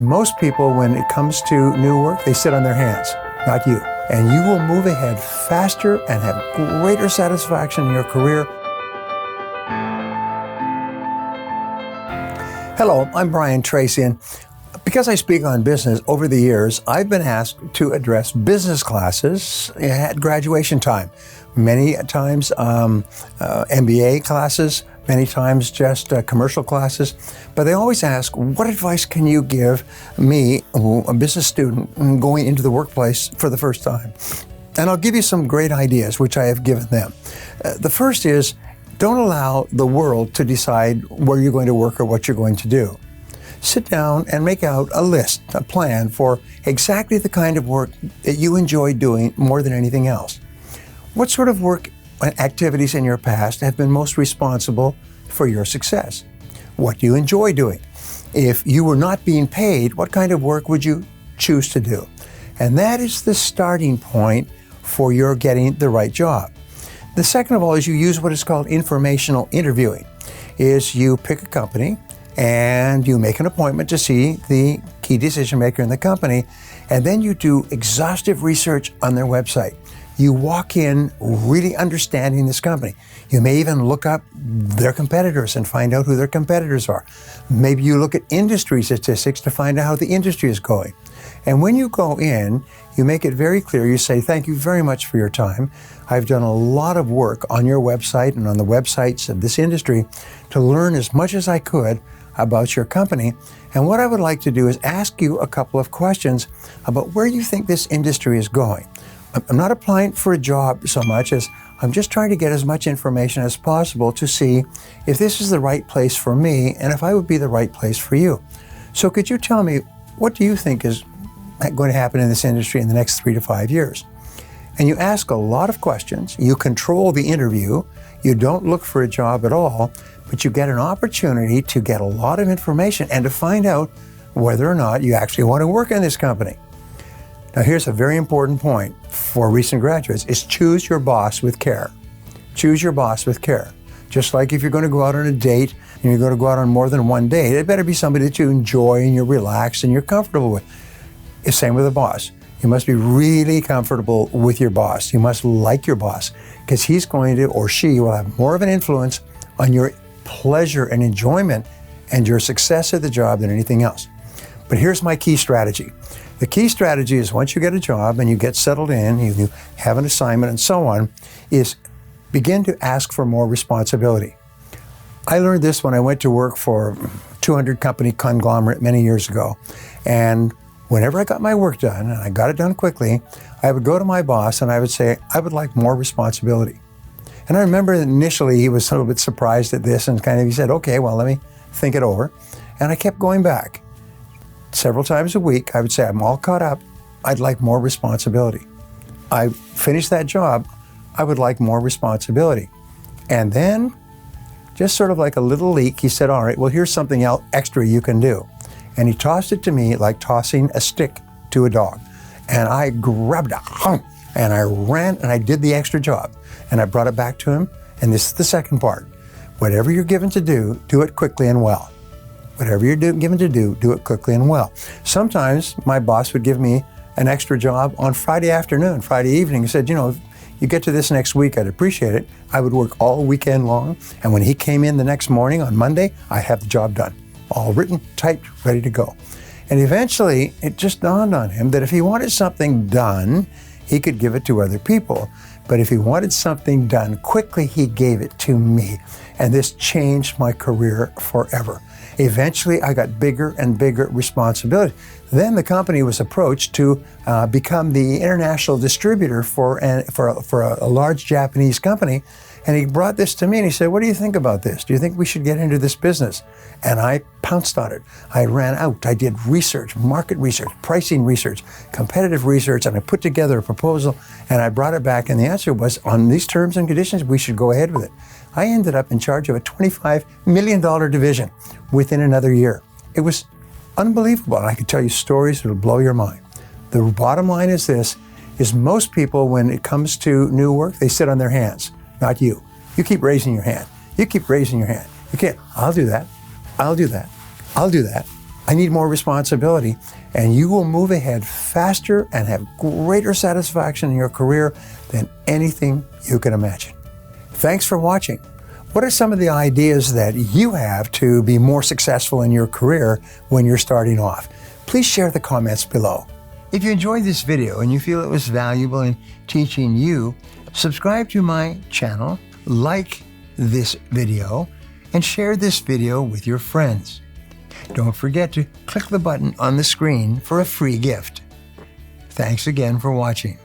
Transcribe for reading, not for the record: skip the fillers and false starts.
Most people, when it comes to new work, they sit on their hands, not you. And you will move ahead faster and have greater satisfaction in your career. Hello, I'm Brian Tracy, and because I speak on business over the years, I've been asked to address business classes at graduation time. Many times MBA classes, many times just commercial classes, but they always ask, what advice can you give me, a business student, going into the workplace for the first time? And I'll give you some great ideas, which I have given them. The first is, don't allow the world to decide where you're going to work or what you're going to do. Sit down and make out a list, a plan for exactly the kind of work that you enjoy doing more than anything else. What sort of work and activities in your past have been most responsible for your success? What do you enjoy doing? If you were not being paid, what kind of work would you choose to do? And that is the starting point for your getting the right job. The second of all is you use what is called informational interviewing. Is you pick a company and you make an appointment to see the key decision maker in the company, and then you do exhaustive research on their website. You walk in really understanding this company. You may even look up their competitors and find out who their competitors are. Maybe you look at industry statistics to find out how the industry is going. And when you go in, you make it very clear. You say, thank you very much for your time. I've done a lot of work on your website and on the websites of this industry to learn as much as I could about your company. And what I would like to do is ask you a couple of questions about where you think this industry is going. I'm not applying for a job so much as I'm just trying to get as much information as possible to see if this is the right place for me and if I would be the right place for you. So could you tell me, what do you think is going to happen in this industry in the next 3 to 5 years? And you ask a lot of questions. You control the interview. You don't look for a job at all, but you get an opportunity to get a lot of information and to find out whether or not you actually want to work in this company. Now, here's a very important point for recent graduates, is choose your boss with care. Choose your boss with care. Just like if you're going to go out on a date and you're going to go out on more than one date, it better be somebody that you enjoy and you're relaxed and you're comfortable with. It's same with a boss. You must be really comfortable with your boss. You must like your boss, because he's going to, or she will have more of an influence on your pleasure and enjoyment and your success at the job than anything else. But here's my key strategy. The key strategy is, once you get a job and you get settled in, you have an assignment and so on, is begin to ask for more responsibility. I learned this when I went to work for a 200 company conglomerate many years ago. And whenever I got my work done, and I got it done quickly, I would go to my boss and I would say, I would like more responsibility. And I remember initially he was a little bit surprised at this and he said, okay, well, let me think it over. And I kept going back. Several times a week, I would say, I'm all caught up. I'd like more responsibility. I finished that job. I would like more responsibility. And then, just sort of like a little leak, he said, all right, well, here's something else extra you can do. And he tossed it to me like tossing a stick to a dog. And I grabbed it, and I ran and I did the extra job. And I brought it back to him. And this is the second part. Whatever you're given to do it quickly and well. Whatever you're given to do it quickly and well. Sometimes my boss would give me an extra job on Friday afternoon, Friday evening. He said, if you get to this next week, I'd appreciate it. I would work all weekend long. And when he came in the next morning on Monday, I'd have the job done. All written, typed, ready to go. And eventually, it just dawned on him that if he wanted something done, he could give it to other people. But if he wanted something done quickly, he gave it to me. And this changed my career forever. Eventually, I got bigger and bigger responsibility. Then the company was approached to become the international distributor for a large Japanese company. And he brought this to me and he said, what do you think about this? Do you think we should get into this business? And I pounced on it. I ran out. I did research, market research, pricing research, competitive research, and I put together a proposal and I brought it back. And the answer was, on these terms and conditions, we should go ahead with it. I ended up in charge of a $25 million division within another year. It was unbelievable. And I could tell you stories that will blow your mind. The bottom line is this, is most people, when it comes to new work, they sit on their hands, not you. You keep raising your hand. You keep raising your hand. You can't, I'll do that. I'll do that. I'll do that. I need more responsibility, and you will move ahead faster and have greater satisfaction in your career than anything you can imagine. Thanks for watching. What are some of the ideas that you have to be more successful in your career when you're starting off? Please share the comments below. If you enjoyed this video and you feel it was valuable in teaching you, subscribe to my channel, like this video, and share this video with your friends. Don't forget to click the button on the screen for a free gift. Thanks again for watching.